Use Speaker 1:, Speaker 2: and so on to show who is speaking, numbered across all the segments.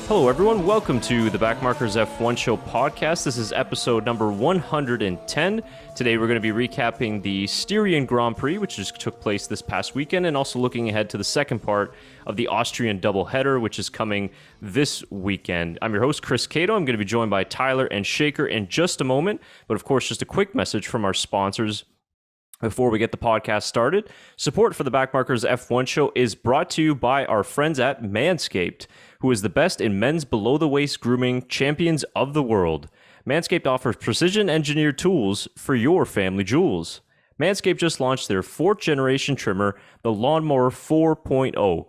Speaker 1: Hello, everyone. Welcome to the Backmarkers F1 Show podcast. This is episode number 110. Today, we're going to be recapping the Styrian Grand Prix, which just took place this past weekend, and also looking ahead to the second part of the Austrian doubleheader, which is coming this weekend. I'm your host, Chris Cato. I'm going to be joined by Tyler and Shaker in just a moment. But of course, just a quick message from our sponsors before we get the podcast started. Support for the Backmarkers F1 Show is brought to you by our friends at Manscaped, who is the best in men's below-the-waist grooming, champions of the world. Manscaped offers precision-engineered tools for your family jewels. Manscaped just launched their 4th-generation trimmer, the Lawnmower 4.0.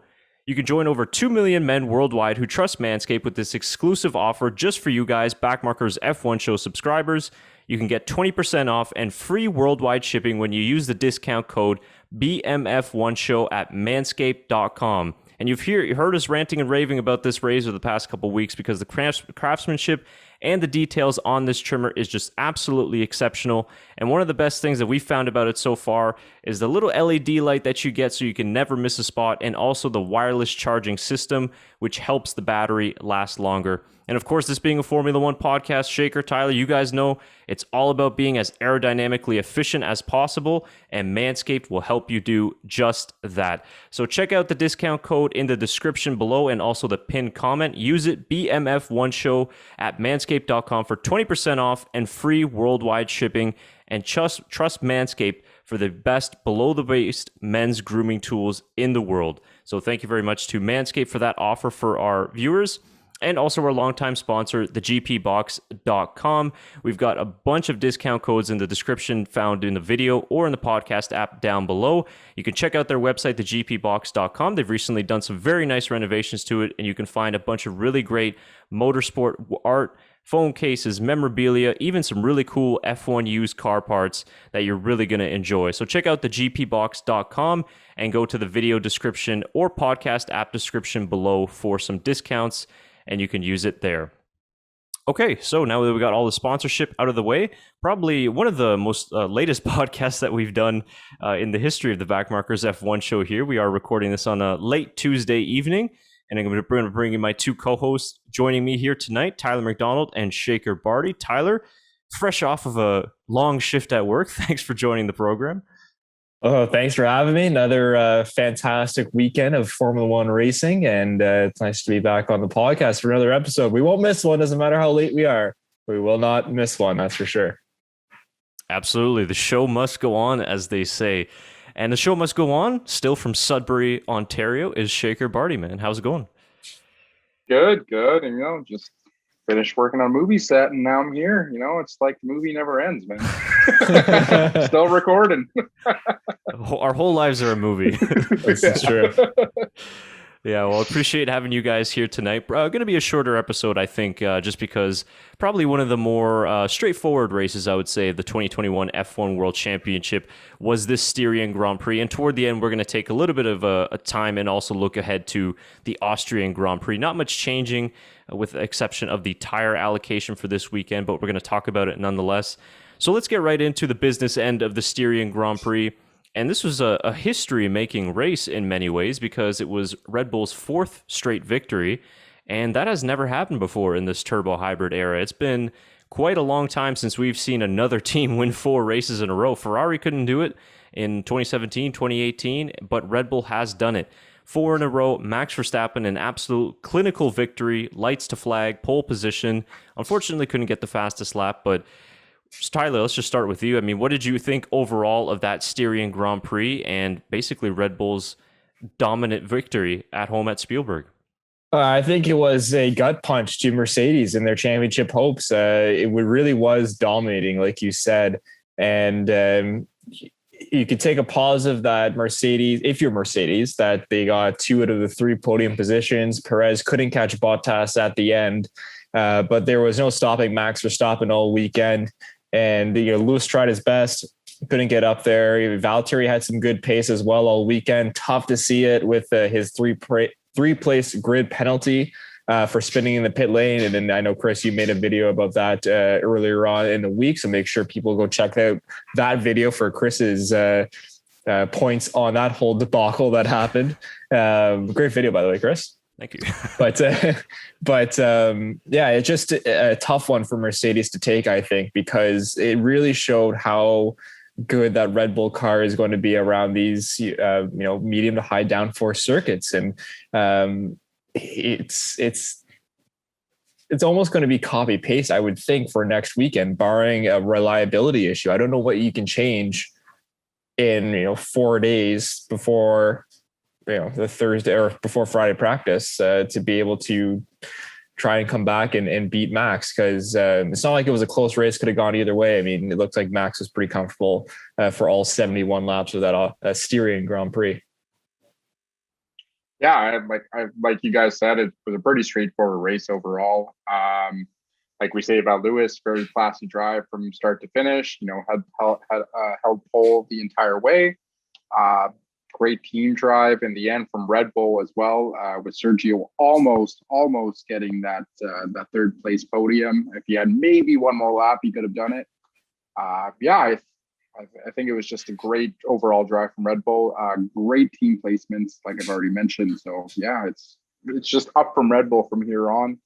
Speaker 1: You can join over 2 million men worldwide who trust Manscaped with this exclusive offer just for you guys, Backmarkers F1 Show subscribers. You can get 20% off and free worldwide shipping when you use the discount code BMF1Show at manscaped.com. And you've heard us ranting and raving about this razor the past couple weeks because the craftsmanship and the details on this trimmer is just absolutely exceptional. And one of the best things that we found about it so far is the little LED light that you get so you can never miss a spot, and also the wireless charging system, which helps the battery last longer. And of course, this being a Formula One podcast, Shaker, Tyler, you guys know it's all about being as aerodynamically efficient as possible, and Manscaped will help you do just that. So check out the discount code in the description below and also the pinned comment. Use it, BMF1Show at manscaped.com for 20% off and free worldwide shipping. And trust Manscaped for the best below-the-waist men's grooming tools in the world. So thank you very much to Manscaped for that offer for our viewers. And also our longtime sponsor, the GPBox.com. We've got a bunch of discount codes in the description found in the video or in the podcast app down below. You can check out their website, the GPBox.com. They've recently done some very nice renovations to it, and you can find a bunch of really great motorsport art, phone cases, memorabilia, even some really cool F1 used car parts that you're really going to enjoy. So check out the GPBox.com and go to the video description or podcast app description below for some discounts, and you can use it there. Okay, so now that we got all the sponsorship out of the way, probably one of the most latest podcasts that we've done in the history of the Backmarkers F1 Show here. We are recording this on a late Tuesday evening, and I'm going to bring in my two co-hosts joining me here tonight, Tyler McDonald and Shaker Barty. Tyler, fresh off of a long shift at work, thanks for joining the program.
Speaker 2: Oh, thanks for having me. Another fantastic weekend of Formula One racing, and it's nice to be back on the podcast for another episode. We won't miss one, doesn't matter how late we are. We will not miss one, that's for sure.
Speaker 1: Absolutely. The show must go on, as they say. And the show must go on. Still from Sudbury, Ontario, is Shaker Barty, man. How's it going?
Speaker 3: Good. And, just finished working on a movie set, and now I'm here. It's like the movie never ends, man. Still recording.
Speaker 1: Our whole lives are a movie.
Speaker 2: This is true.
Speaker 1: Yeah, well, appreciate having you guys here tonight. Going to be a shorter episode, I think, just because probably one of the more straightforward races, I would say, of the 2021 F1 World Championship was this Styrian Grand Prix. And toward the end, we're going to take a little bit of a time and also look ahead to the Austrian Grand Prix. Not much changing with the exception of the tire allocation for this weekend, but we're going to talk about it nonetheless. So let's get right into the business end of the Styrian Grand Prix. And this was a history-making race in many ways because it was Red Bull's 4th straight victory, and that has never happened before in this turbo hybrid era. It's been quite a long time since we've seen another team win 4 races in a row. Ferrari couldn't do it in 2017, 2018, but Red Bull has done it. 4 in a row, Max Verstappen, an absolute clinical victory, lights to flag, pole position. Unfortunately, couldn't get the fastest lap, but Tyler, let's just start with you. I mean, what did you think overall of that Styrian Grand Prix and basically Red Bull's dominant victory at home at Spielberg?
Speaker 2: I think it was a gut punch to Mercedes and their championship hopes. It really was dominating, like you said. And you could take a positive that Mercedes, if you're Mercedes, that they got 2 out of the 3 podium positions. Perez couldn't catch Bottas at the end, but there was no stopping Max Verstappen all weekend. And Lewis tried his best, couldn't get up there. Valtteri had some good pace as well all weekend. Tough to see it with his three-place grid penalty for spinning in the pit lane. And then I know, Chris, you made a video about that earlier on in the week, so make sure people go check out that video for Chris's points on that whole debacle that happened. Great video, by the way, Chris.
Speaker 1: Thank you.
Speaker 2: Yeah, it's just a tough one for Mercedes to take, I think, because it really showed how good that Red Bull car is going to be around these, medium to high downforce circuits. And it's almost going to be copy paste, I would think, for next weekend, barring a reliability issue. I don't know what you can change in 4 days before the Thursday or before Friday practice to be able to try and come back and beat Max, because it's not like it was a close race, could have gone either way. I mean, it looked like Max was pretty comfortable for all 71 laps of that Styrian Grand Prix.
Speaker 3: Yeah, like you guys said, it was a pretty straightforward race overall. Like we say about Lewis, very classy drive from start to finish. Had held pole the entire way. Great team drive in the end from Red Bull as well, with Sergio almost getting that third place podium. If he had maybe one more lap, he could have done it. I think it was just a great overall drive from Red Bull. Great team placements, like I've already mentioned. So yeah, it's just up from Red Bull from here on.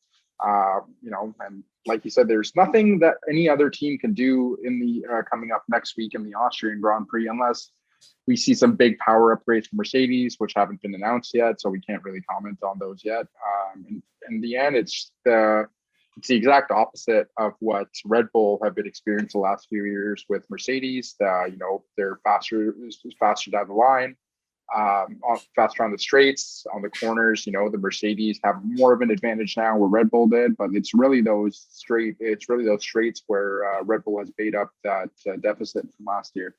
Speaker 3: And like you said, there's nothing that any other team can do in the coming up next week in the Austrian Grand Prix, unless we see some big power upgrades from Mercedes, which haven't been announced yet, so we can't really comment on those yet. In the end, it's the exact opposite of what Red Bull have been experiencing the last few years with Mercedes. They're faster down the line, faster on the straights, on the corners. The Mercedes have more of an advantage now where Red Bull did, but it's really those straights where Red Bull has made up that deficit from last year.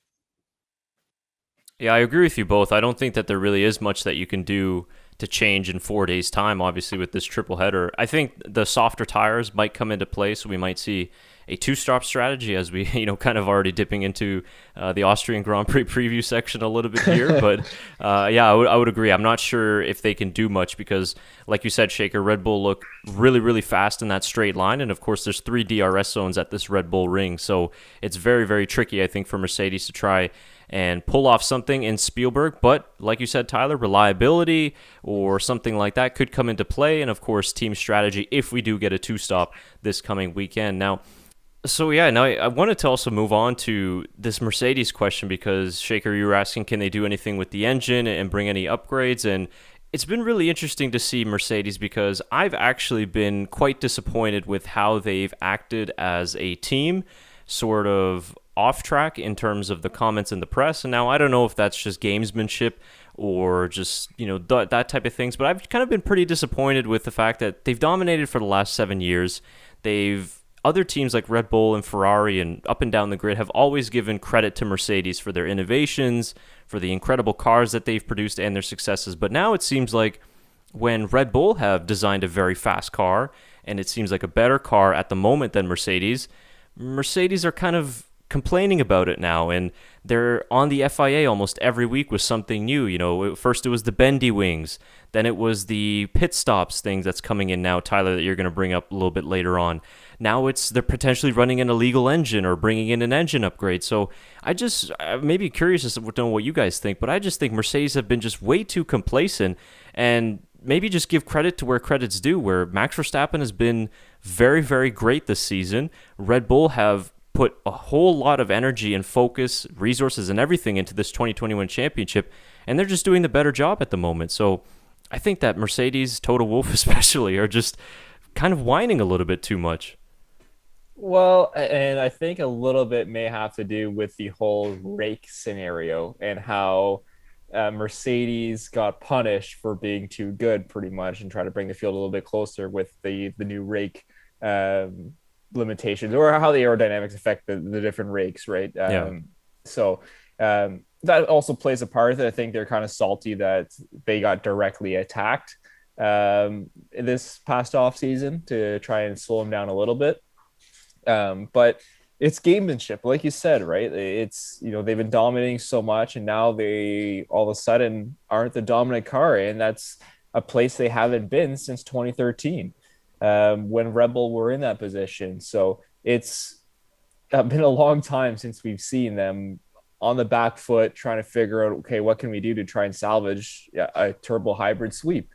Speaker 1: Yeah, I agree with you both. I don't think that there really is much that you can do to change in 4 days' time, obviously, with this triple header. I think the softer tires might come into play, so we might see a two-stop strategy as we, kind of already dipping into the Austrian Grand Prix preview section a little bit here. But I would agree. I'm not sure if they can do much because, like you said, Shaker, Red Bull look really, really fast in that straight line. And, of course, there's 3 DRS zones at this Red Bull ring. So it's very, very tricky, I think, for Mercedes to try and pull off something in Spielberg. But like you said, Tyler, reliability or something like that could come into play. And, of course, team strategy if we do get a two-stop this coming weekend. Now, I wanted to also move on to this Mercedes question because, Shaker, you were asking, can they do anything with the engine and bring any upgrades? And it's been really interesting to see Mercedes because I've actually been quite disappointed with how they've acted as a team, sort of off track in terms of the comments in the press. And now I don't know if that's just gamesmanship or just, that type of things, but I've kind of been pretty disappointed with the fact that they've dominated for the last 7 years. Other teams like Red Bull and Ferrari and up and down the grid have always given credit to Mercedes for their innovations, for the incredible cars that they've produced and their successes. But now it seems like when Red Bull have designed a very fast car, and it seems like a better car at the moment than Mercedes are kind of complaining about it now, and they're on the FIA almost every week with something new. First it was the bendy wings, then it was the pit stops things that's coming in now, Tyler, that you're going to bring up a little bit later on. Now they're potentially running an illegal engine or bringing in an engine upgrade. So I may be curious to know what you guys think, but I just think Mercedes have been just way too complacent, and maybe just give credit to where credit's due, where Max Verstappen has been very, very great this season. Red Bull have put a whole lot of energy and focus, resources, and everything into this 2021 championship, and they're just doing the better job at the moment. So I think that Mercedes, Toto Wolff especially, are just kind of whining a little bit too much.
Speaker 2: Well, and I think a little bit may have to do with the whole rake scenario and how Mercedes got punished for being too good, pretty much, and try to bring the field a little bit closer with the new rake limitations, or how the aerodynamics affect the different rakes, right? So that also plays a part. I think they're kind of salty that they got directly attacked this past off season to try and slow them down a little bit. But it's gamesmanship, like you said, right? It's, they've been dominating so much, and now they all of a sudden aren't the dominant car, and that's a place they haven't been since 2013, when Red Bull were in that position. So it's been a long time since we've seen them on the back foot trying to figure out, okay, what can we do to try and salvage a turbo hybrid sweep?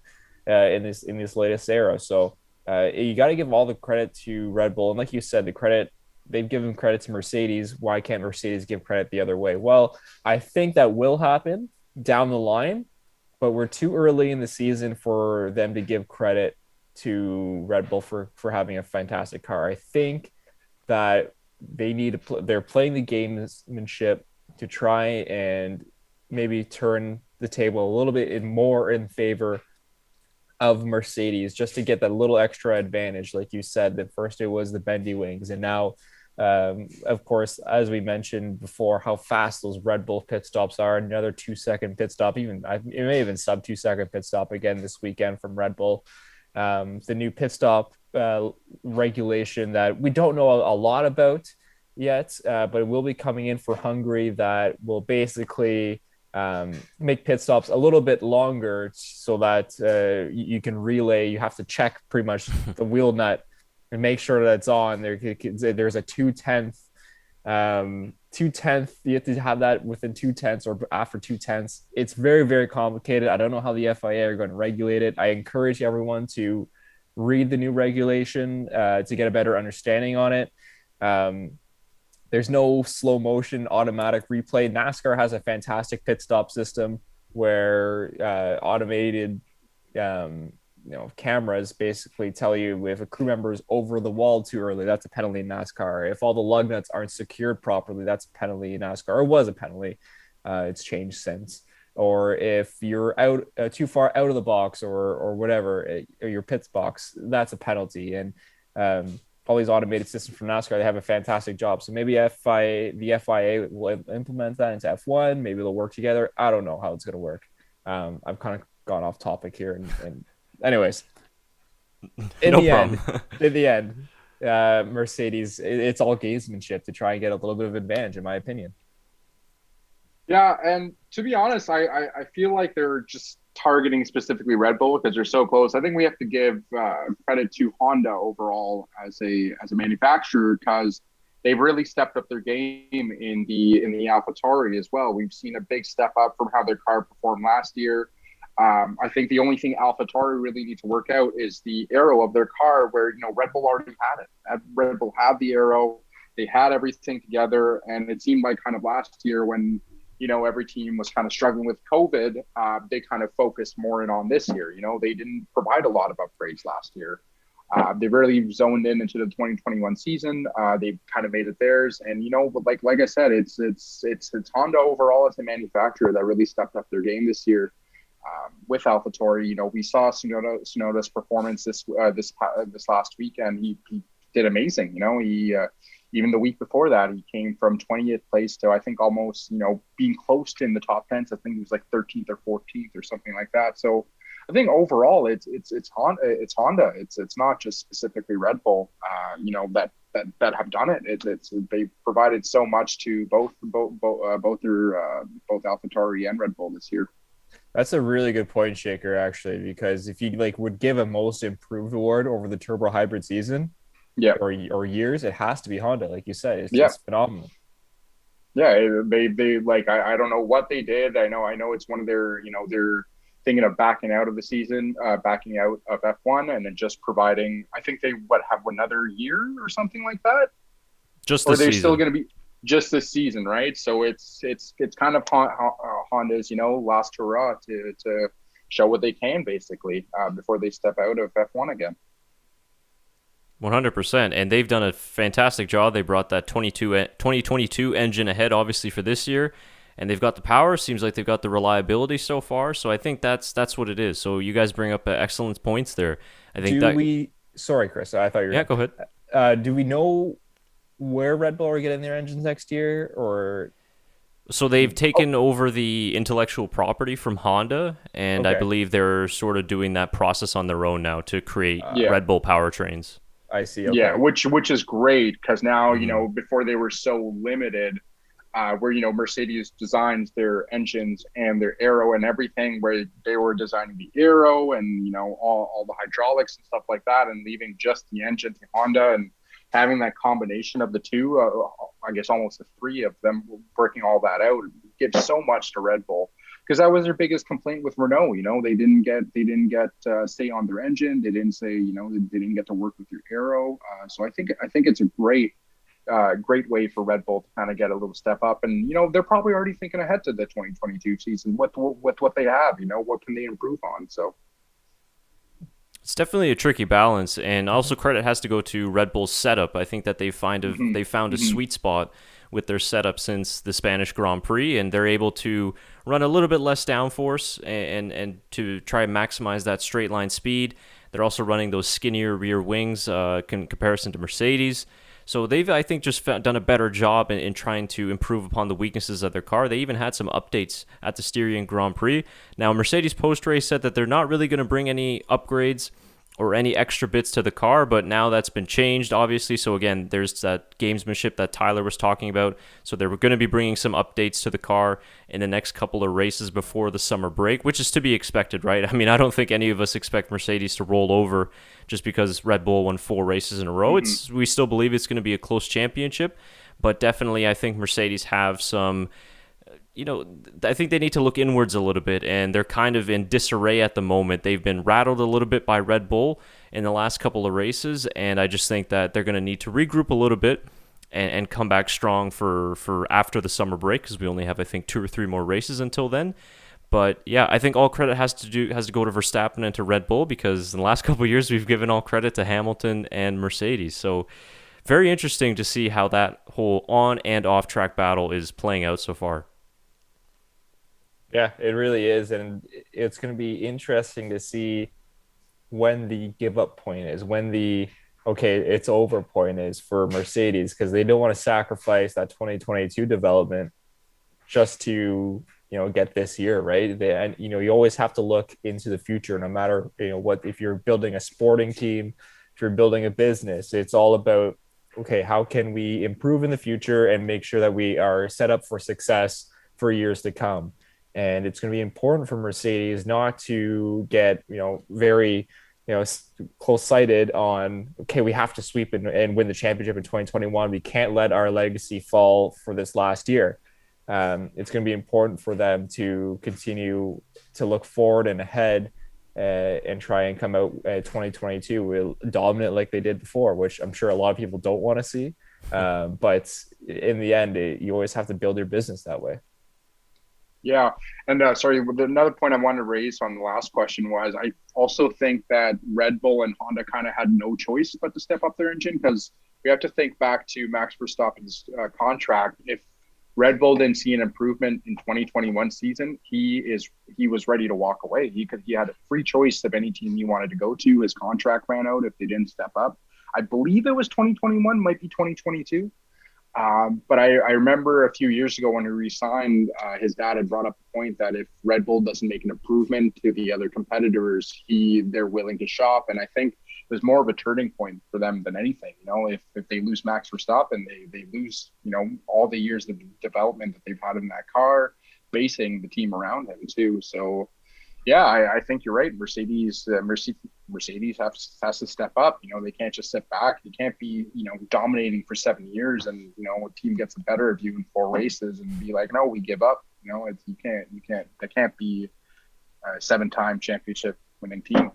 Speaker 2: in this latest era. So you got to give all the credit to Red Bull, and like you said, they've given credit to Mercedes. Why can't Mercedes give credit the other way? Well, I think that will happen down the line, but we're too early in the season for them to give credit to Red Bull for having a fantastic car. I think that they're playing the gamesmanship to try and maybe turn the table a little bit more in favor of Mercedes, just to get that little extra advantage. Like you said, that first it was the bendy wings, and now of course, as we mentioned before, how fast those Red Bull pit stops are. Another 2 second pit stop, it may even sub 2 second pit stop again this weekend from Red Bull. The new pit stop regulation that we don't know a lot about yet, but it will be coming in for Hungary, that will basically make pit stops a little bit longer, so that you can relay. You have to check pretty much the wheel nut and make sure that it's on. There's a 2/10. You have to have that within 2/10 or after 2/10. It's very, very complicated. I don't know how the FIA are going to regulate it. I encourage everyone to read the new regulation to get a better understanding on it. There's no slow motion automatic replay. NASCAR has a fantastic pit stop system where automated cameras basically tell you if a crew member is over the wall too early, that's a penalty in NASCAR. If all the lug nuts aren't secured properly, that's a penalty in NASCAR, or was a penalty. It's changed since. Or if you're out too far out of the box or whatever, or your pits box, that's a penalty. And all these automated systems from NASCAR, they have a fantastic job. So maybe the FIA will implement that into F1. Maybe they'll work together. I don't know how it's going to work. I've kind of gone off topic here. And anyways, in the end, Mercedes, it's all gamesmanship to try and get a little bit of advantage, in my opinion.
Speaker 3: Yeah, and to be honest, I feel like they're just targeting specifically Red Bull because they're so close. I think we have to give credit to Honda overall as a manufacturer, because they've really stepped up their game in the AlphaTauri as well. We've seen a big step up from how their car performed last year. I think the only thing AlphaTauri really need to work out is the aero of their car, where Red Bull already had it. Red Bull had the aero, they had everything together, and it seemed like kind of last year when every team was kind of struggling with COVID, they kind of focused more in on this year. They didn't provide a lot of upgrades last year. They really zoned into the 2021 season. They kind of made it theirs. And, like I said, it's Honda overall as a manufacturer that really stepped up their game this year. With AlphaTauri, we saw Tsunoda's performance this last weekend. He did amazing. He even the week before that, he came from 20th place to, I think, almost, being close to in the top 10. I think he was like 13th or 14th or something like that. So I think overall it's Honda. It's not just specifically Red Bull, that have done it. They provided so much to both AlphaTauri and Red Bull this year.
Speaker 2: That's a really good point, Shaker, actually, because if you would give a most improved award over the turbo hybrid season, or years, it has to be Honda, like you said. It's just phenomenal.
Speaker 3: Yeah, they I don't know what they did. I know it's one of their, they're thinking of backing out of the season, backing out of F1, and then just providing, I think they have another year or something like that.
Speaker 1: Just this season. Or they're
Speaker 3: still going to be just this season, right? So it's kind of Honda's, last hurrah to show what they can, basically, before they step out of F1 again.
Speaker 1: 100%, and they've done a fantastic job. They brought that 2022 engine ahead, obviously, for this year, and they've got the power. Seems like they've got the reliability so far. So I think that's what it is. So you guys bring up excellent points there. I think
Speaker 2: Sorry, Chris. I thought you were.
Speaker 1: Yeah, go ahead.
Speaker 2: Do we know where Red Bull are getting their engines next year, or?
Speaker 1: So they've taken over the intellectual property from Honda, and I believe they're sort of doing that process on their own now to create Red Bull powertrains.
Speaker 2: I see. Okay.
Speaker 3: Yeah, which is great, because now, before they were so limited, where, Mercedes designs their engines and their aero and everything, where they were designing the aero and, all the hydraulics and stuff like that, and leaving just the engine to Honda, and having that combination of the two, I guess almost the three of them working all that out, gives so much to Red Bull. because that was their biggest complaint with Renault. They didn't get say on their engine. They didn't say, they didn't get to work with your aero. So I think it's a great way for Red Bull to kind of get a little step up. And they're probably already thinking ahead to the 2022 season with what they have. What can they improve on? So
Speaker 1: it's definitely a tricky balance, and also credit has to go to Red Bull's setup. I think that they found a sweet spot with their setup since the Spanish Grand Prix, and they're able to run a little bit less downforce and to try and maximize that straight line speed. They're also running those skinnier rear wings in comparison to Mercedes. So they've, I think, just done a better job in trying to improve upon the weaknesses of their car. They even had some updates at the Styrian Grand Prix. Now, Mercedes post-race said that they're not really going to bring any upgrades or any extra bits to the car, but now that's been changed, obviously. So again, there's that gamesmanship that Tyler was talking about. So they're going to be bringing some updates to the car in the next couple of races before the summer break, which is to be expected, right? I mean, I don't think any of us expect Mercedes to roll over just because Red Bull won 4 races in a row. We still believe it's going to be a close championship, but definitely I think Mercedes have some... I think they need to look inwards a little bit, and they're kind of in disarray at the moment. They've been rattled a little bit by Red Bull in the last couple of races, and I just think that they're going to need to regroup a little bit and come back strong for after the summer break, because we only have, I think, 2 or 3 more races until then. But yeah, I think all credit has to go to Verstappen and to Red Bull, because in the last couple of years we've given all credit to Hamilton and Mercedes. So very interesting to see how that whole on and off track battle is playing out so far.
Speaker 2: Yeah, it really is. And it's going to be interesting to see when the give up point is, when the, okay, it's over point is for Mercedes, because they don't want to sacrifice that 2022 development just to, get this year, right? And you always have to look into the future, no matter, what, if you're building a sporting team, if you're building a business, it's all about, okay, how can we improve in the future and make sure that we are set up for success for years to come. And it's going to be important for Mercedes not to get, very, close-sighted on, okay, we have to sweep and win the championship in 2021. We can't let our legacy fall for this last year. It's going to be important for them to continue to look forward and ahead and try and come out 2022 dominant like they did before, which I'm sure a lot of people don't want to see. But in the end, you always have to build your business that way.
Speaker 3: Yeah. And sorry, another point I wanted to raise on the last question was I also think that Red Bull and Honda kind of had no choice but to step up their engine, because we have to think back to Max Verstappen's contract. If Red Bull didn't see an improvement in 2021 season, he was ready to walk away. He had a free choice of any team he wanted to go to. His contract ran out if they didn't step up. I believe it was 2021, might be 2022. But I remember a few years ago when he resigned, his dad had brought up the point that if Red Bull doesn't make an improvement to the other competitors, they're willing to shop. And I think it was more of a turning point for them than anything. If they lose Max Verstappen, they lose, all the years of development that they've had in that car, basing the team around him too. So yeah, I think you're right. Mercedes has to step up. They can't just sit back. You can't be, dominating for 7 years and, a team gets the better of you in 4 races and be like, no, we give up. That can't be a 7-time championship winning team.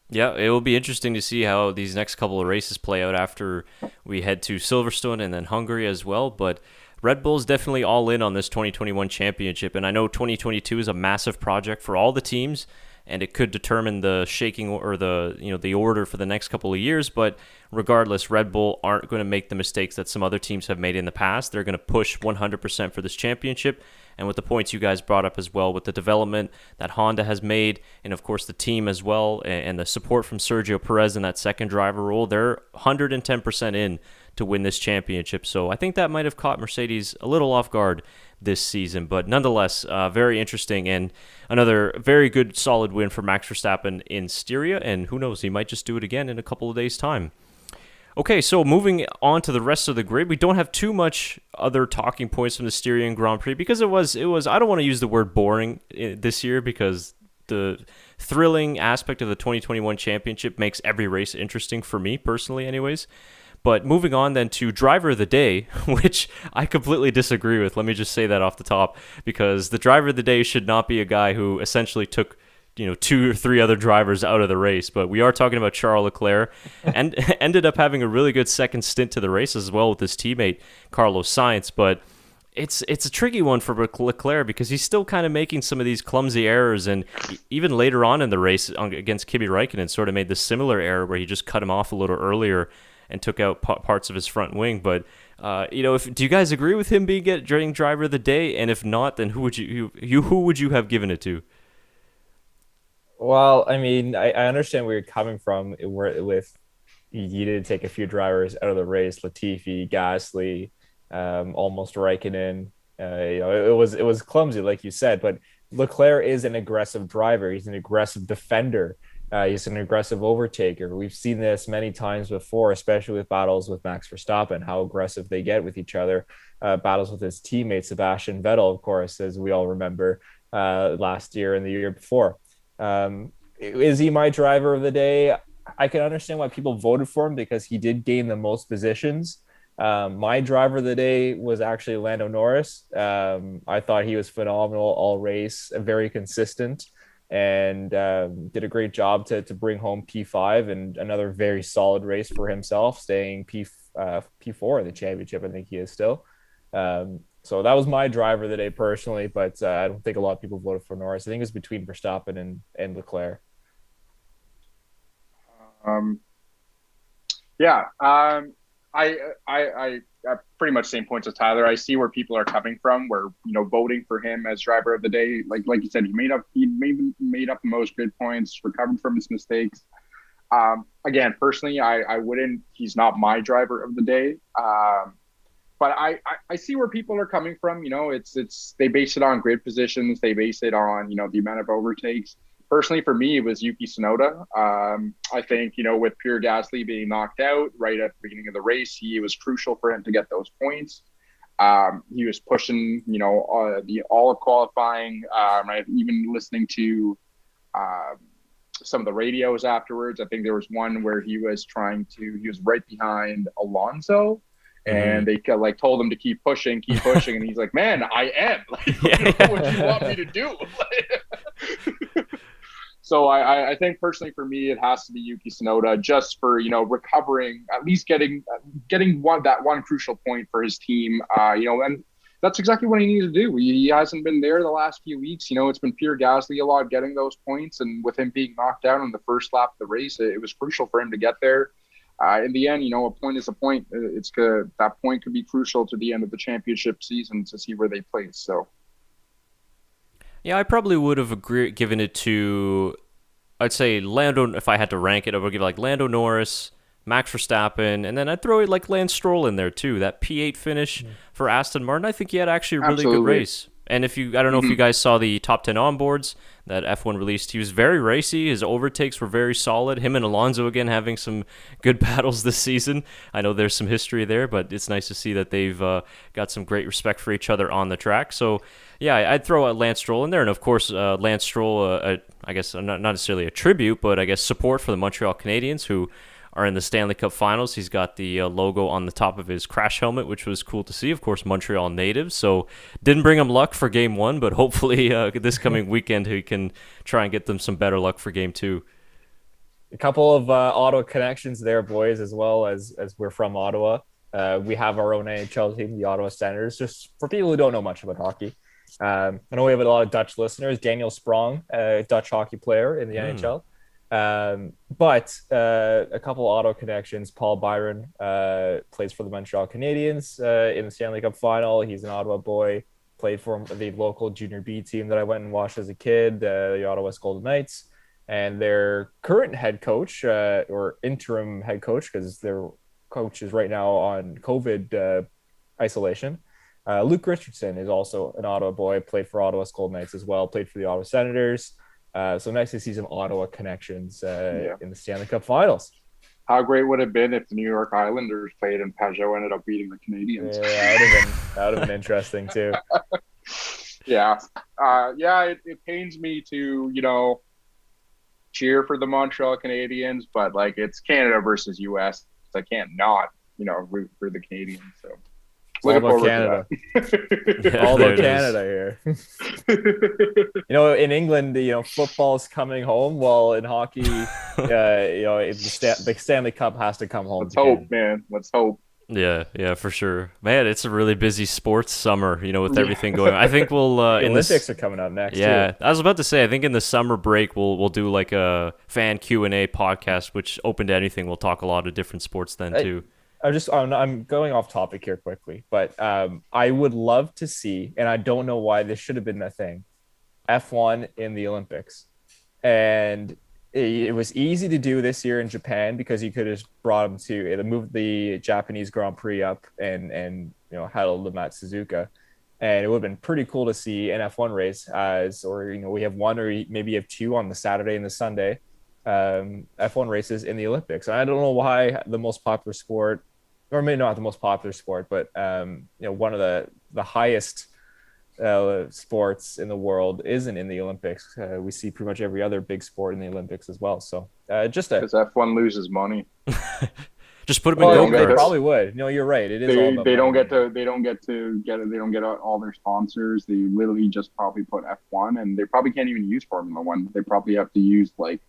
Speaker 1: Yeah, it will be interesting to see how these next couple of races play out after we head to Silverstone and then Hungary as well. But Red Bull's definitely all in on this 2021 championship, and I know 2022 is a massive project for all the teams, and it could determine the shaking or the order for the next couple of years. But regardless, Red Bull aren't going to make the mistakes that some other teams have made in the past. They're going to push 100% for this championship. And with the points you guys brought up as well, with the development that Honda has made, and of course the team as well, and the support from Sergio Perez in that second driver role, they're 110% in to win this championship. So I think that might have caught Mercedes a little off guard this season, but nonetheless, very interesting, and another very good, solid win for Max Verstappen in Styria, and who knows, he might just do it again in a couple of days' time. Okay, so moving on to the rest of the grid, we don't have too much other talking points from the Styrian Grand Prix, because it was I don't want to use the word boring this year, because the thrilling aspect of the 2021 championship makes every race interesting for me personally anyways. But moving on then to driver of the day, which I completely disagree with. Let me just say that off the top, because the driver of the day should not be a guy who essentially took 2 or 3 other drivers out of the race. But we are talking about Charles Leclerc, and ended up having a really good second stint to the race as well with his teammate Carlos Sainz. But it's a tricky one for Leclerc because he's still kind of making some of these clumsy errors, and even later on in the race against Kimi Räikkönen sort of made this similar error where he just cut him off a little earlier and took out parts of his front wing. But do you guys agree with him being getting driver of the day? And if not, then who would you have given it to?
Speaker 2: Well, I mean, I understand where you're coming from with you needed to take a few drivers out of the race, Latifi, Gasly, almost Raikkonen. It was clumsy, like you said, but Leclerc is an aggressive driver. He's an aggressive defender. He's an aggressive overtaker. We've seen this many times before, especially with battles with Max Verstappen, how aggressive they get with each other. Battles with his teammate, Sebastian Vettel, of course, as we all remember last year and the year before. Is he my driver of the day? I can understand why people voted for him because he did gain the most positions. My driver of the day was actually Lando Norris. I thought he was phenomenal all race, very consistent, and did a great job to bring home P5 and another very solid race for himself, staying P4 in the championship. I think he is still. So that was my driver of the day personally, but I don't think a lot of people voted for Norris. I think it was between Verstappen and Leclerc.
Speaker 3: I pretty much same points as Tyler. I see where people are coming from, where voting for him as driver of the day. Like you said, he made up the most good points, recovered from his mistakes. Again, personally, I wouldn't. He's not my driver of the day. But I see where people are coming from. It's they base it on grid positions. They base it on the amount of overtakes. Personally, for me, it was Yuki Tsunoda. I think, with Pierre Gasly being knocked out right at the beginning of the race, it was crucial for him to get those points. He was pushing, all of qualifying. I've even listening to some of the radios afterwards. I think there was one where he was right behind Alonso. And they told him to keep pushing, and he's like, "Man, I am. What do you want me to do?" So I think personally for me, it has to be Yuki Tsunoda, just for recovering, at least getting one crucial point for his team. And that's exactly what he needs to do. He hasn't been there the last few weeks. It's been Pierre Gasly a lot getting those points, and with him being knocked out on the first lap of the race, it was crucial for him to get there. In the end, a point is a point. It's good. That point could be crucial to the end of the championship season to see where they place. So,
Speaker 1: yeah, I probably would have given it to, I'd say Lando. If I had to rank it, I would give Lando Norris, Max Verstappen, and then I'd throw Lance Stroll in there too. That P8 finish for Aston Martin, I think he had actually a really good race. And I don't know if you guys saw the top 10 onboards that F1 released. He was very racy. His overtakes were very solid. Him and Alonso again having some good battles this season. I know there's some history there, but it's nice to see that they've got some great respect for each other on the track. So yeah, I'd throw Lance Stroll in there, and of course Lance Stroll. I guess not necessarily a tribute, but I guess support for the Montreal Canadiens who are in the Stanley Cup Finals. He's got the logo on the top of his crash helmet, which was cool to see. Of course, Montreal native, so didn't bring him luck for Game 1, but hopefully this coming weekend he can try and get them some better luck for Game 2.
Speaker 2: A couple of Ottawa connections there, boys, as well as we're from Ottawa. We have our own NHL team, the Ottawa Senators, just for people who don't know much about hockey. I know we have a lot of Dutch listeners. Daniel Sprong, a Dutch hockey player in the NHL. But a couple auto connections. Paul Byron plays for the Montreal Canadiens in the Stanley Cup Final. He's an Ottawa boy. Played for the local junior B team that I went and watched as a kid, the Ottawa Golden Knights. And their current head coach, or interim head coach, because their coach is right now on COVID isolation. Luke Richardson is also an Ottawa boy. Played for Ottawa Golden Knights as well. Played for the Ottawa Senators. So nice to see some Ottawa connections in the Stanley Cup Finals.
Speaker 3: How great would it have been if the New York Islanders played and Pajot ended up beating the Canadiens?
Speaker 2: Yeah, that would have been interesting too.
Speaker 3: Yeah. It pains me to, cheer for the Montreal Canadiens, but it's Canada versus US. I can't not for the Canadians. So
Speaker 2: It's all about Canada. All about Canada here. In England, football's coming home, while in hockey, the Stanley Cup has to come home.
Speaker 3: Let's hope, man. Let's hope.
Speaker 1: Yeah, for sure, man. It's a really busy sports summer, with everything going on. I think we'll
Speaker 2: the Olympics are coming up next.
Speaker 1: Yeah,
Speaker 2: too.
Speaker 1: I was about to say, I think in the summer break we'll do like a fan Q&A podcast, which open to anything. We'll talk a lot of different sports then too.
Speaker 2: I'm going off topic here quickly, but I would love to see, and I don't know why this should have been a thing, F1 in the Olympics. And it was easy to do this year in Japan because you could have brought them to it, moved the Japanese Grand Prix up and held them at Suzuka. And it would have been pretty cool to see an F1 race we have one or maybe you have two on the Saturday and the Sunday F1 races in the Olympics. And I don't know why the most popular sport, or maybe not the most popular sport, but one of the highest sports in the world isn't in the Olympics. We see pretty much every other big sport in the Olympics as well. So because
Speaker 3: F1 loses money.
Speaker 1: Just put them in go-karts.
Speaker 2: They probably would. No, you're right. It is all about
Speaker 3: they don't
Speaker 2: money.
Speaker 3: they don't get all their sponsors. They literally just probably put F1, and they probably can't even use Formula One. They probably have to use like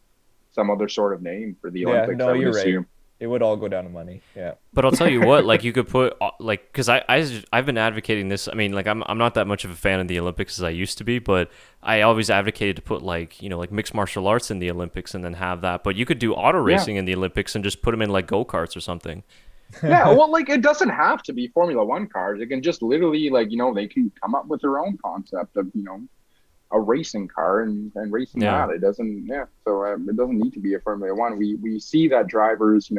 Speaker 3: some other sort of name for the Olympics.
Speaker 2: No, you're right. It would all go down to money. Yeah.
Speaker 1: But I'll tell you what, like you could put because I've been advocating this. I mean, like I'm not that much of a fan of the Olympics as I used to be, but I always advocated to put like mixed martial arts in the Olympics and then have that. But you could do auto racing in the Olympics and just put them in like go-karts or something.
Speaker 3: Yeah, well, like it doesn't have to be Formula One cars. It can just literally they can come up with their own concept of a racing car and racing that. It doesn't so it doesn't need to be a Formula One. We see that drivers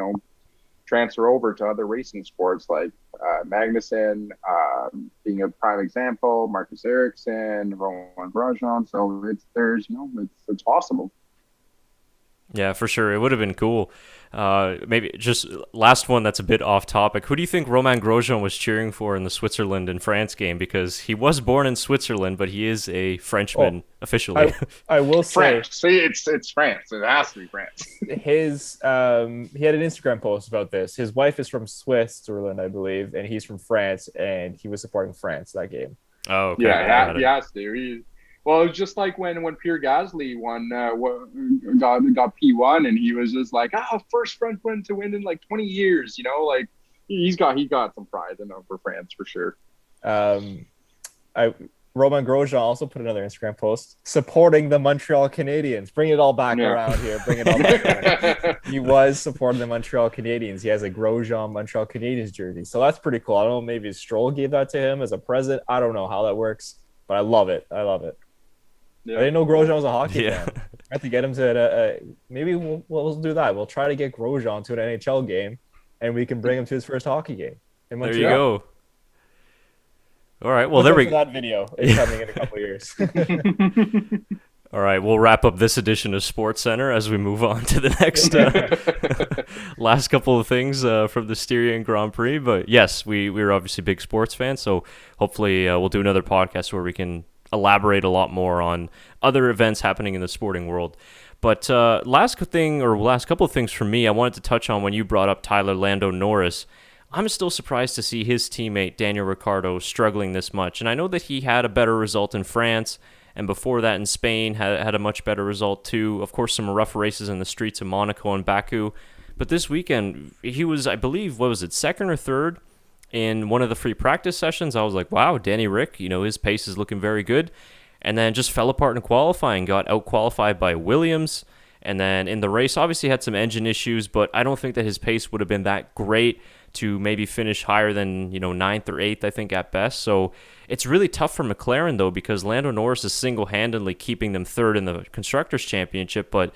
Speaker 3: transfer over to other racing sports like Magnussen being a prime example, Marcus Ericsson, Romain Grosjean. So it's possible.
Speaker 1: Yeah, for sure. It would have been cool. Maybe just last one that's a bit off topic. Who do you think Romain Grosjean was cheering for in the Switzerland and France game? Because he was born in Switzerland, but he is a Frenchman officially.
Speaker 2: I will say,
Speaker 3: France. See, it's France. It has to be France.
Speaker 2: His he had an Instagram post about this. His wife is from Switzerland, I believe, and he's from France, and he was supporting France that game.
Speaker 1: Oh, okay.
Speaker 3: Yeah, he has to. Well, it was just like when Pierre Gasly won, got P1, and he was just like, first Frenchman to win in like 20 years, like he got some pride for France for sure.
Speaker 2: Romain Grosjean also put another Instagram post supporting the Montreal Canadiens. Bring it all back around here. Bring it all back around. He was supporting the Montreal Canadiens. He has a Grosjean Montreal Canadiens jersey. So that's pretty cool. I don't know, maybe Stroll gave that to him as a present. I don't know how that works, but I love it. Yeah. I didn't know Grosjean was a hockey fan. I have to get him to maybe we'll do that. We'll try to get Grosjean to an NHL game, and we can bring him to his first hockey game in Montreal.
Speaker 1: There you go. All right. Well, there we go.
Speaker 2: That video is coming in a couple of years.
Speaker 1: All right. We'll wrap up this edition of Sports Center as we move on to the next last couple of things from the Styrian Grand Prix. But yes, we're obviously big sports fans, so hopefully we'll do another podcast where we can elaborate a lot more on other events happening in the sporting world. But last couple of things for me, I wanted to touch on when you brought up Tyler Lando Norris. I'm still surprised to see his teammate Daniel Ricciardo struggling this much. And I know that he had a better result in France, and before that in Spain had a much better result too. Of course, some rough races in the streets of Monaco and Baku. But this weekend, he was, I believe, second or third in one of the free practice sessions. I was like, wow, Danny Rick, his pace is looking very good. And then just fell apart in qualifying, got out-qualified by Williams. And then in the race, obviously had some engine issues, but I don't think that his pace would have been that great to maybe finish higher than, 9th or 8th, I think, at best. So it's really tough for McLaren, though, because Lando Norris is single-handedly keeping them third in the Constructors' Championship, but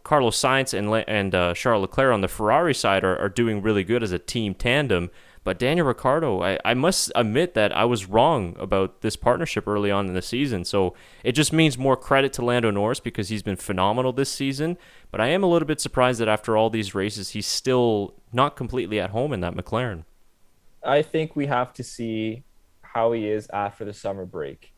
Speaker 1: Carlos Sainz and Charles Leclerc on the Ferrari side are doing really good as a team tandem. But Daniel Ricciardo, I must admit that I was wrong about this partnership early on in the season. So it just means more credit to Lando Norris because he's been phenomenal this season. But I am a little bit surprised that after all these races, he's still not completely at home in that McLaren.
Speaker 2: I think we have to see how he is after the summer break.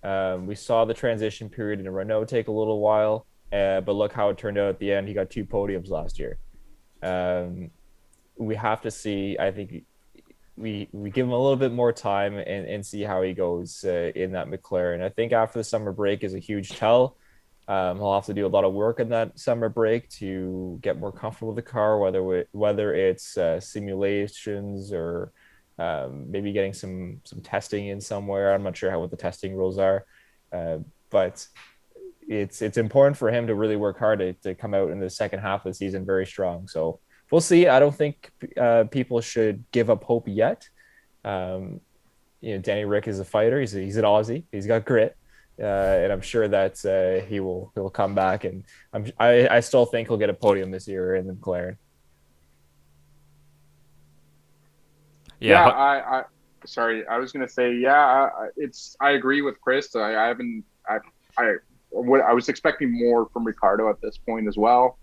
Speaker 2: We saw the transition period in Renault take a little while, but look how it turned out at the end. He got 2 podiums last year. we have to see. I think we give him a little bit more time and see how he goes in that McLaren. I think after the summer break is a huge tell. He'll have to do a lot of work in that summer break to get more comfortable with the car, whether it's simulations or maybe getting some testing in somewhere. I'm not sure what the testing rules are, but it's important for him to really work hard to come out in the second half of the season very strong. So we'll see. I don't think people should give up hope yet. Danny Rick is a fighter. He's an Aussie. He's got grit, and I'm sure that he'll come back. And I still think he'll get a podium this year in the McLaren.
Speaker 3: Yeah, I sorry, I was gonna say, yeah, I agree with Chris. I was expecting more from Ricardo at this point as well,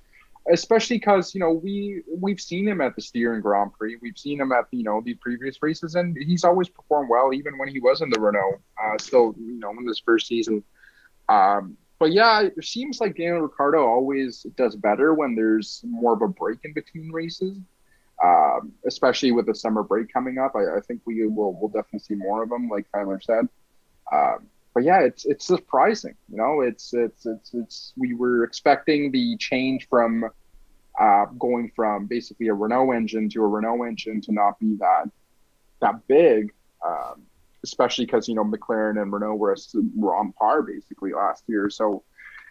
Speaker 3: especially because we've seen him at the Styrian Grand Prix, we've seen him at the previous races, and he's always performed well, even when he was in the Renault. Still, in this first season. But yeah, it seems like Daniel Ricciardo always does better when there's more of a break in between races. Especially with the summer break coming up, I think we'll definitely see more of them, like Tyler said. But yeah, it's surprising. We were expecting the change from going from basically a Renault engine to a Renault engine to not be that big, especially because McLaren and Renault were on par basically last year. So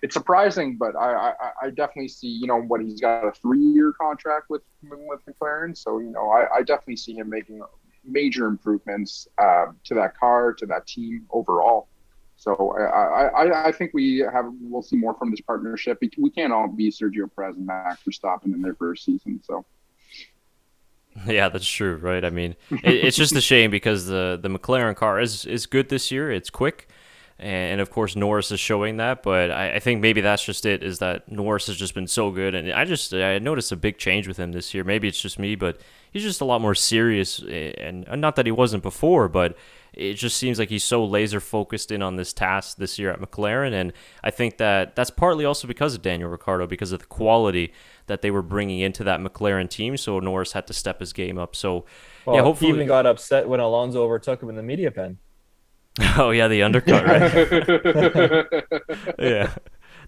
Speaker 3: it's surprising, but I definitely see what he's got a 3-year contract with McLaren. So I definitely see him making major improvements to that car, to that team overall. So I think we'll see more from this partnership. We can't all be Sergio Perez and Max Verstappen in their first season. So.
Speaker 1: Yeah, that's true, right? I mean, it's just a shame because the McLaren car is good this year. It's quick. And of course, Norris is showing that, but I think maybe that's just it, is that Norris has just been so good. And I noticed a big change with him this year. Maybe it's just me, but he's just a lot more serious. And not that he wasn't before, but it just seems like he's so laser focused in on this task this year at McLaren. And I think that's partly also because of Daniel Ricciardo, because of the quality that they were bringing into that McLaren team. So Norris had to step his game up. So yeah, hopefully.
Speaker 2: He even got upset when Alonso overtook him in the media pen.
Speaker 1: Oh yeah, the undercut, right? Yeah,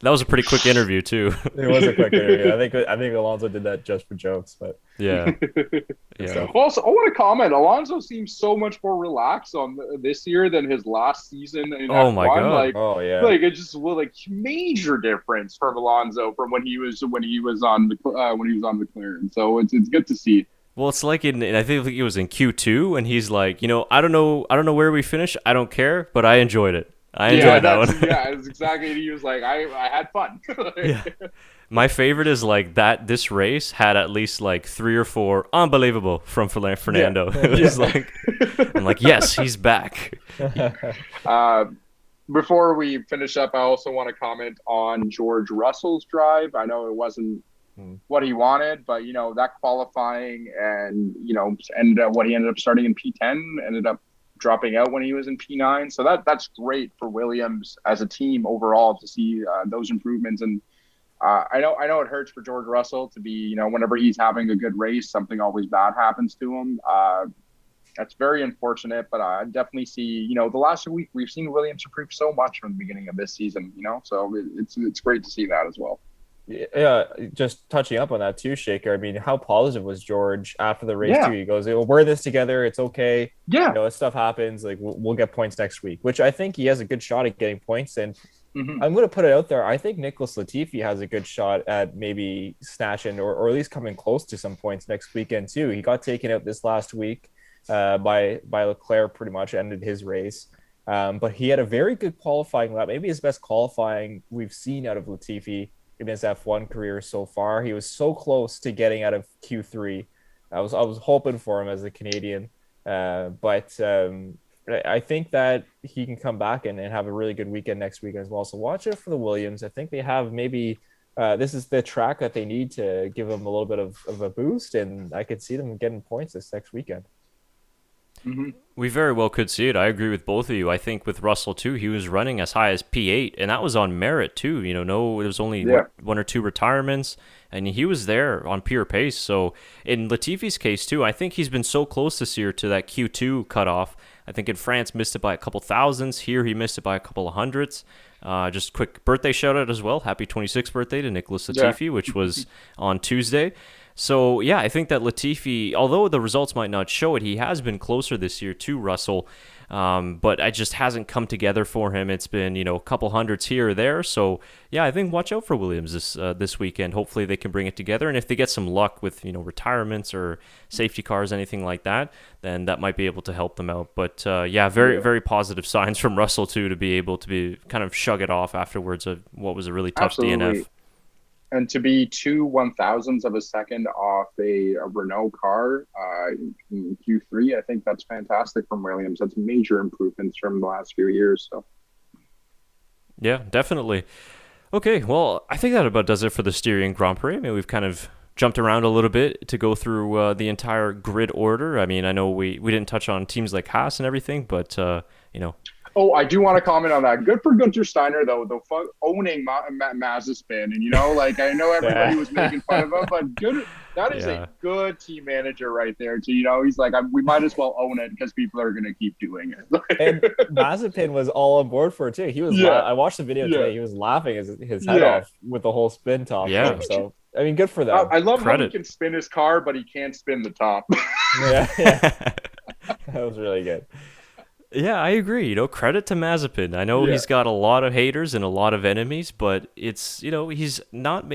Speaker 1: that was a pretty quick interview too.
Speaker 2: It was a quick interview. I think Alonso did that just for jokes, but
Speaker 1: yeah.
Speaker 3: Also, I want to comment. Alonso seems so much more relaxed on this year than his last season in F1.
Speaker 1: My god!
Speaker 3: Like it just major difference from Alonso from when he was on McLaren. So it's good to see.
Speaker 1: Well, it's like I think it was in Q2, and he's like, I don't know where we finished. I don't care, but I enjoyed it. I enjoyed that one.
Speaker 3: Yeah, it's exactly. He was like, I had fun.
Speaker 1: Yeah. My favorite is like that. This race had at least like 3 or 4 unbelievable from Fernando. Yeah. It was like, I'm like, yes, he's back.
Speaker 3: Before we finish up, I also want to comment on George Russell's drive. I know it wasn't what he wanted, but that qualifying and what he ended up starting in P10 ended up dropping out when he was in P9. So that's great for Williams as a team overall to see those improvements. And I know it hurts for George Russell to be whenever he's having a good race, something always bad happens to him. That's very unfortunate, but I definitely see the last week we've seen Williams improve so much from the beginning of this season. So it's great to see that as well.
Speaker 2: Yeah, just touching up on that too, Shaker. I mean, how positive was George after the race too? He goes, we're in this together. It's okay.
Speaker 3: Yeah.
Speaker 2: Stuff happens. Like we'll get points next week, which I think he has a good shot at getting points. And I'm going to put it out there. I think Nicholas Latifi has a good shot at maybe snatching or at least coming close to some points next weekend too. He got taken out this last week by Leclerc, pretty much ended his race. But he had a very good qualifying lap, maybe his best qualifying we've seen out of Latifi in his F1 career so far. He was so close to getting out of Q3. I was hoping for him as a Canadian, but I think that he can come back and have a really good weekend next weekend as well. So watch it for the Williams. I think they have maybe this is the track that they need to give them a little bit of a boost, and I could see them getting points this next weekend.
Speaker 1: We very well could see it. I agree with both of you. I think with Russell too, he was running as high as P8, and that was on merit too. No, it was only one or two retirements, and he was there on pure pace. So in Latifi's case too, I think he's been so close this year to that Q2 cutoff. I think in France missed it by a couple thousandths. Here he missed it by a couple of hundredths. Just quick birthday shout out as well. Happy 26th birthday to Nicholas Latifi, which was on Tuesday. So, yeah, I think that Latifi, although the results might not show it, he has been closer this year to Russell, but it just hasn't come together for him. It's been, a couple hundreds here or there. So, yeah, I think watch out for Williams this weekend. Hopefully they can bring it together. And if they get some luck with, retirements or safety cars, anything like that, then that might be able to help them out. But, very, very positive signs from Russell, too, to be able to be kind of shrug it off afterwards of what was a really tough DNF.
Speaker 3: And to be 2/1000ths of a second off a Renault car in Q3, I think that's fantastic from Williams. That's major improvements from the last few years. So,
Speaker 1: yeah, definitely. Okay, well, I think that about does it for the Styrian Grand Prix. I mean, we've kind of jumped around a little bit to go through the entire grid order. I mean, I know we didn't touch on teams like Haas and everything, but
Speaker 3: Oh, I do want to comment on that. Good for Gunther Steiner, though, owning Mazepin. And, I know everybody was making fun of him, but good. That is a good team manager right there. So, he's like, we might as well own it because people are going to keep doing it.
Speaker 2: And Mazepin was all on board for it, too. He was. I watched the video today. He was laughing his head off with the whole spin top.
Speaker 1: Yeah.
Speaker 2: So, I mean, good for them.
Speaker 3: I love how he can spin his car, but he can't spin the top.
Speaker 2: yeah. That was really good.
Speaker 1: Yeah, I agree. Credit to Mazepin. I know he's got a lot of haters and a lot of enemies, but it's, he's not...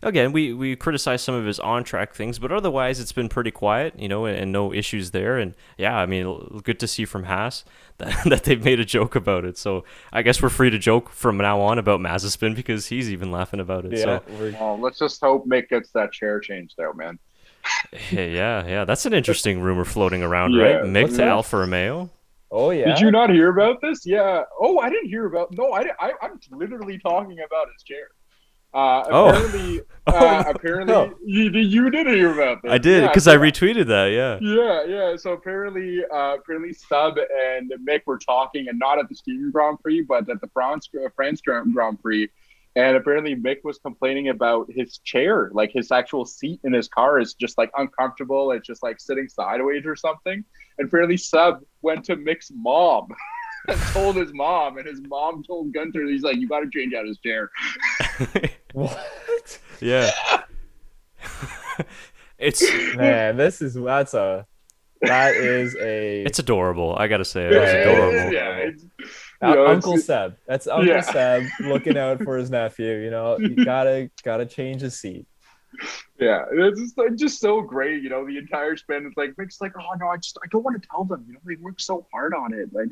Speaker 1: Again, we criticize some of his on-track things, but otherwise it's been pretty quiet, and no issues there. And yeah, I mean, good to see from Haas that they've made a joke about it. So I guess we're free to joke from now on about Mazepin because he's even laughing about it.
Speaker 2: Yeah.
Speaker 3: Well, let's just hope Mick gets that chair changed though, man.
Speaker 1: Yeah. That's an interesting rumor floating around, right? Mick to Alfa Romeo.
Speaker 2: Oh yeah!
Speaker 3: Did you not hear about this? Yeah. Oh, I didn't hear about. No, I'm literally talking about his chair. Apparently, you did hear about this.
Speaker 1: I did because I retweeted that. Yeah.
Speaker 3: Yeah. So apparently, Sub and Mick were talking, and not at the Styrian Grand Prix, but at the France Grand Prix. And apparently Mick was complaining about his chair, like his actual seat in his car is just like uncomfortable. It's just like sitting sideways or something. And apparently Seb went to Mick's mom and told his mom, and his mom told Gunther, he's like, you got to change out his chair.
Speaker 2: What?
Speaker 1: Yeah. It's it's adorable. I gotta say, it was adorable.
Speaker 2: Uncle Seb. That's Uncle Seb looking out for his nephew. You gotta change his seat.
Speaker 3: Yeah, it's just so great. The entire spin. It's like Mick's like, oh no, I don't want to tell them. They work so hard on it. I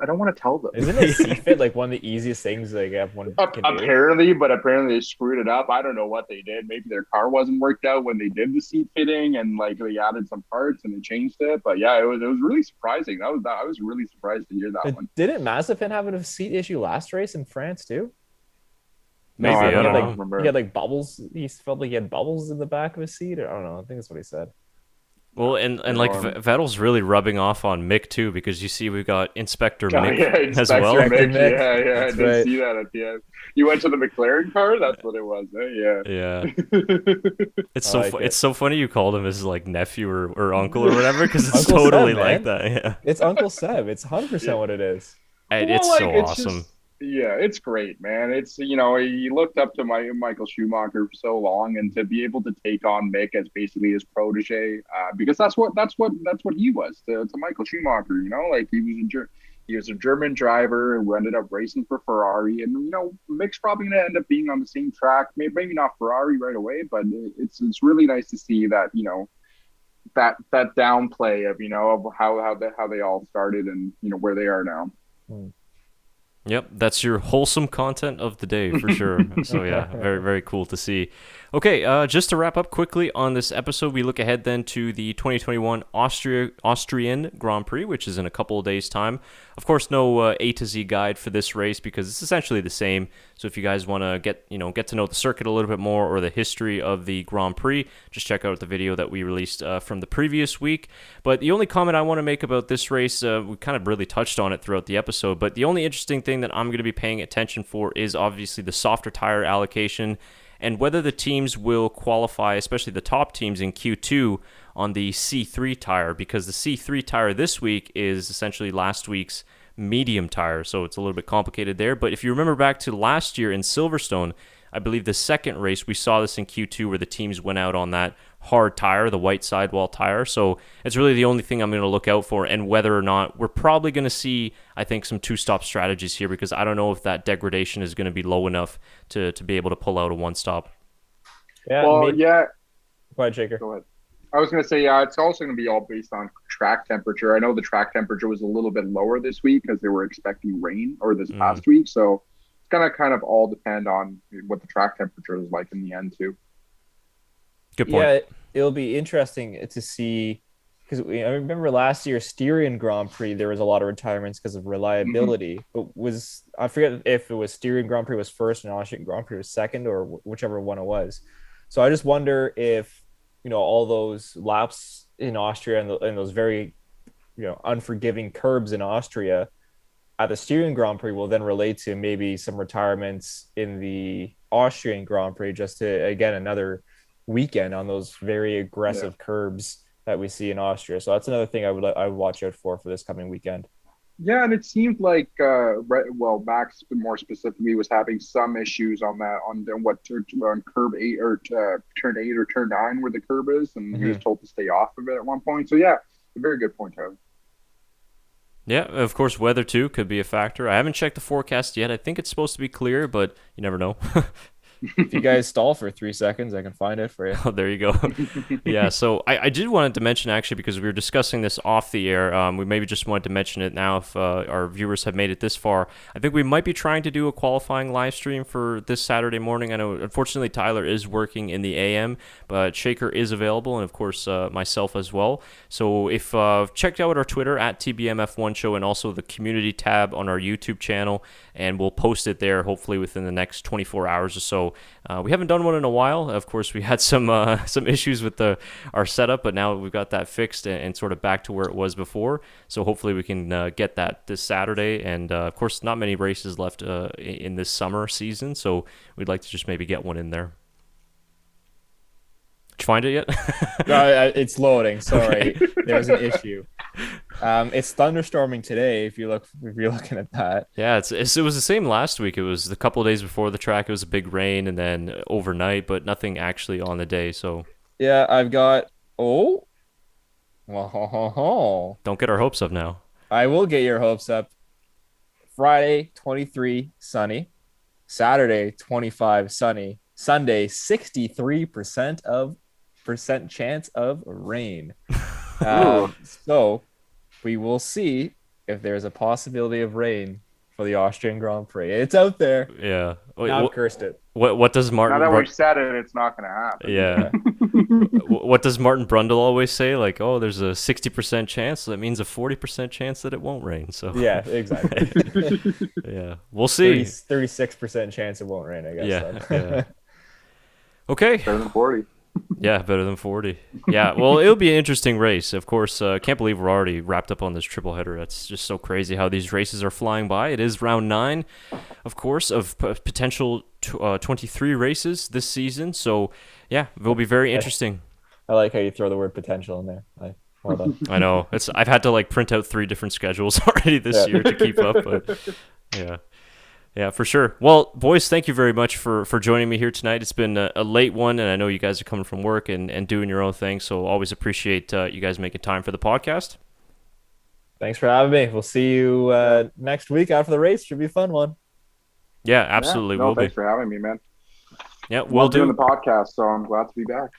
Speaker 3: don't want to tell them.
Speaker 2: Isn't a seat fit like one of the easiest things like everyone can do?
Speaker 3: Apparently they screwed it up. I don't know what they did. Maybe their car wasn't worked out when they did the seat fitting, and like they added some parts and they changed it. But yeah, it was really surprising. I was really surprised to hear that one.
Speaker 2: Didn't Mazepin have a seat issue last race in France too?
Speaker 1: Maybe I don't
Speaker 2: remember. He had like bubbles. He felt like he had bubbles in the back of his seat. I don't know. I think that's what he said.
Speaker 1: Well, and like Vettel's really rubbing off on Mick too, because you see we've got Inspector Mick as well.
Speaker 3: Mick. Yeah, I did see that at the end. You went to the McLaren car? That's what it was, eh?
Speaker 1: Yeah. It's so funny you called him his like nephew or uncle or whatever, because it's totally Seb, like that. Yeah.
Speaker 2: It's Uncle Seb. It's 100% what it is.
Speaker 1: And it's so awesome.
Speaker 3: Yeah, it's great, man. It's he looked up to Michael Schumacher for so long, and to be able to take on Mick as basically his protege, because that's what he was to Michael Schumacher. Like he was a German driver who ended up racing for Ferrari, and Mick's probably gonna end up being on the same track. Maybe not Ferrari right away, but it's really nice to see that that downplay of how they all started and where they are now.
Speaker 1: Yep, that's your wholesome content of the day for sure. So yeah, very, very cool to see. Okay, just to wrap up quickly on this episode, we look ahead then to the 2021 Austrian Grand Prix, which is in a couple of days' time. Of course, no A to Z guide for this race because it's essentially the same. So if you guys want to get to know the circuit a little bit more or the history of the Grand Prix, just check out the video that we released from the previous week. But the only comment I want to make about this race, we kind of really touched on it throughout the episode, but the only interesting thing that I'm going to be paying attention for is obviously the softer tire allocation and whether the teams will qualify, especially the top teams in Q2, on the C3 tire, because the C3 tire this week is essentially last week's medium tire, so it's a little bit complicated there. But if you remember back to last year in Silverstone, I believe the second race, we saw this in Q2 where the teams went out on that hard tire, the white sidewall tire. So it's really the only thing I'm going to look out for, and whether or not we're probably going to see, I think, some two-stop strategies here, because I don't know if that degradation is going to be low enough to be able to pull out a one-stop.
Speaker 2: Yeah.
Speaker 3: Well, yeah.
Speaker 2: Go ahead, Shaker.
Speaker 3: Go ahead. I was going to say, yeah, it's also going to be all based on track temperature. I know the track temperature was a little bit lower this week because they were expecting rain, or this past week. So it's going to kind of all depend on what the track temperature is like in the end, too.
Speaker 1: Good point.
Speaker 2: Yeah, it'll be interesting to see, because I remember last year Styrian Grand Prix, there was a lot of retirements because of reliability. But I forget if it was Styrian Grand Prix was first and Austrian Grand Prix was second, or whichever one it was. So I just wonder if all those laps in Austria and those very unforgiving curbs in Austria at the Styrian Grand Prix will then relate to maybe some retirements in the Austrian Grand Prix, just to, again, another weekend on those very aggressive curbs that we see in Austria. So that's another thing I would watch out for this coming weekend.
Speaker 3: Yeah, and it seemed like Max more specifically was having some issues on curb 8 or turn 8 or turn 9 where the curb is, and he was told to stay off of it at one point. So yeah, a very good point, Tyler.
Speaker 1: Yeah, of course, weather too could be a factor. I haven't checked the forecast yet. I think it's supposed to be clear, but you never know.
Speaker 2: If you guys stall for 3 seconds, I can find it for you.
Speaker 1: Oh, there you go. Yeah, so I did wanted to mention, actually, because we were discussing this off the air, we maybe just wanted to mention it now if our viewers have made it this far. I think we might be trying to do a qualifying live stream for this Saturday morning. I know, unfortunately, Tyler is working in the AM, but Shaker is available, and of course, myself as well. So if check out our Twitter at TBMF1Show, and also the community tab on our YouTube channel, and we'll post it there hopefully within the next 24 hours or so. We haven't done one in a while. Of course, we had some issues with our setup, but now we've got that fixed and sort of back to where it was before. So hopefully we can get that this Saturday. And of course, not many races left in this summer season, so we'd like to just maybe get one in there. Did you find it yet?
Speaker 2: No, it's loading. Sorry, there's an issue. It's thunderstorming today. If you're looking at that,
Speaker 1: yeah, it was the same last week. It was a couple of days before the track. It was a big rain, and then overnight, but nothing actually on the day. So
Speaker 2: yeah, I've got
Speaker 1: don't get our hopes up now.
Speaker 2: I will get your hopes up. Friday 23 sunny, Saturday 25 sunny, Sunday 63% chance of rain. So we will see if there's a possibility of rain for the Austrian Grand Prix. It's out there.
Speaker 1: Yeah. Wait,
Speaker 2: I've cursed it.
Speaker 1: What does Martin?
Speaker 3: Now that we've said it, it's not going to happen.
Speaker 1: Yeah. What does Martin Brundle always say? Like, oh, there's a 60% chance. So that means a 40% chance that it won't rain. So
Speaker 2: yeah, exactly.
Speaker 1: Yeah, we'll see.
Speaker 2: 36% chance it won't rain, I guess.
Speaker 1: Yeah. Okay.
Speaker 3: Better than 40.
Speaker 1: Yeah, better than 40. Yeah, well, it'll be an interesting race. Of course, can't believe we're already wrapped up on this triple header. That's just so crazy how these races are flying by. It is round 9, of course, of potential 23 races this season. So, yeah, it will be very interesting.
Speaker 2: I like how you throw the word potential in there. Well done.
Speaker 1: I know. I've had to print out 3 different schedules already this year to keep up, but yeah. Yeah, for sure. Well, boys, thank you very much for joining me here tonight. It's been a late one, and I know you guys are coming from work and doing your own thing, so always appreciate you guys making time for the podcast.
Speaker 2: Thanks for having me. We'll see you next week after the race. Should be a fun one.
Speaker 1: Yeah, absolutely.
Speaker 3: Thanks for having me, man.
Speaker 1: Yeah, we'll do
Speaker 3: doing the podcast, so I'm glad to be back.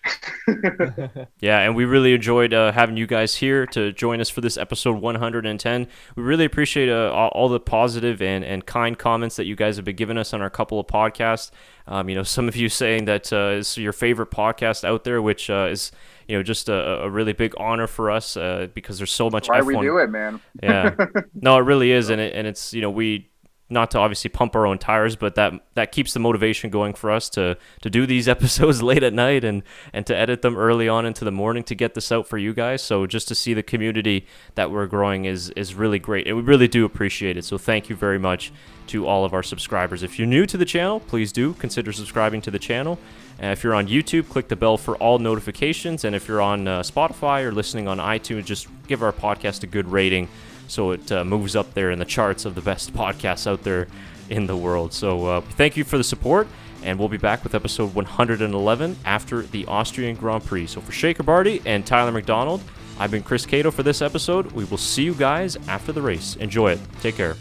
Speaker 1: Yeah, and we really enjoyed having you guys here to join us for this episode 110. We really appreciate all the positive and kind comments that you guys have been giving us on our couple of podcasts. Some of you saying that is your favorite podcast out there, which is just a really big honor for us because there's so much
Speaker 3: Why
Speaker 1: F1.
Speaker 3: we do it, man.
Speaker 1: Yeah, no, it really is, and it's we. Not to obviously pump our own tires, but that keeps the motivation going for us to do these episodes late at night and to edit them early on into the morning to get this out for you guys. So just to see the community that we're growing is really great, and we really do appreciate it. So thank you very much to all of our subscribers. If you're new to the channel, please do consider subscribing to the channel. And if you're on YouTube, click the bell for all notifications. And if you're on Spotify or listening on iTunes, just give our podcast a good rating, so it moves up there in the charts of the best podcasts out there in the world. So thank you for the support, and we'll be back with episode 111 after the Austrian Grand Prix. So for Shaker Barty and Tyler McDonald, I've been Chris Cato for this episode. We will see you guys after the race. Enjoy it. Take care.